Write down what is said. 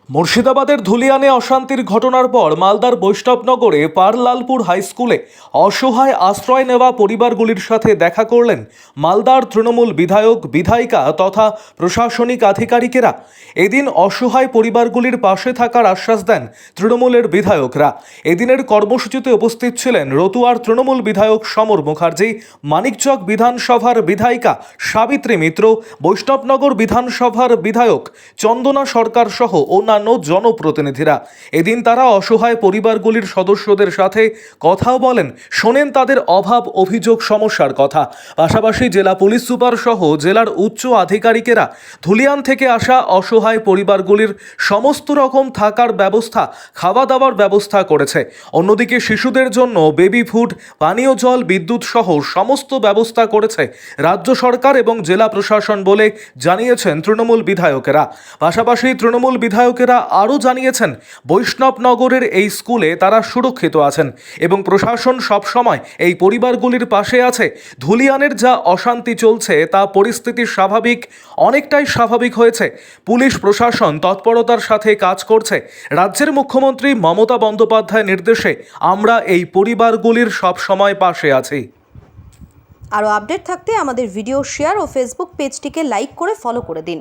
মুর্শিদাবাদের ধুলিয়ানে অশান্তির ঘটনার পর মালদার বৈষ্ণবনগরে পারলালপুর হাই স্কুলে অসহায় আশ্রয় নেওয়া পরিবারগুলির সাথে দেখা করলেন মালদার তৃণমূল বিধায়ক বিধায়িকা তথা প্রশাসনিক আধিকারিকেরা। এদিন অসহায় পরিবারগুলির পাশে থাকার আশ্বাস দেন তৃণমূলের বিধায়করা। এদিনের কর্মসূচিতে উপস্থিত ছিলেন রতুয়ার তৃণমূল বিধায়ক সমর মুখার্জি, মানিকচক বিধানসভার বিধায়িকা সাবিত্রী মিত্র, বৈষ্ণবনগর বিধানসভার বিধায়ক চন্দনা সরকার সহ অন্যান্য জনপ্রতিনিধিরা। এদিন তারা অসহায় পরিবারগুলির সদস্যদের সাথে কথাও বলেন, শোনেন তাদের অভাব অভিযোগ সমস্যার কথা। পাশাপাশি জেলা পুলিশ সুপার সহ জেলার উচ্চ আধিকারিকেরা ধুলিয়ান থেকে আসা অসহায় পরিবারগুলির সমস্ত রকম থাকার ব্যবস্থা, খাওয়া দাওয়ার ব্যবস্থা করেছে। অন্যদিকে শিশুদের জন্য বেবি ফুড, পানীয় জল, বিদ্যুৎ সহ সমস্ত ব্যবস্থা করেছে রাজ্য সরকার এবং জেলা প্রশাসন বলে জানিয়েছেন তৃণমূল বিধায়কেরা। পাশাপাশি তৃণমূল বিধায়কেরা আরও জানিয়েছেন, বৈষ্ণবনগরের এই স্কুলে তারা সুরক্ষিত আছেন এবং প্রশাসন সবসময় এই পরিবারগুলির পাশে আছে। ধুলিয়ানের যা অশান্তি চলছে তা পরিস্থিতি স্বাভাবিক, অনেকটাই স্বাভাবিক হয়েছে। পুলিশ প্রশাসন তৎপরতার সাথে কাজ করছে। রাজ্যের মুখ্যমন্ত্রী মমতা বন্দ্যোপাধ্যায়ের নির্দেশে আমরা এই পরিবারগুলির সবসময় পাশে আছি। আরও আপডেট থাকতে আমাদের ভিডিও শেয়ার ও ফেসবুক পেজটিকে লাইক করে ফলো করে দিন।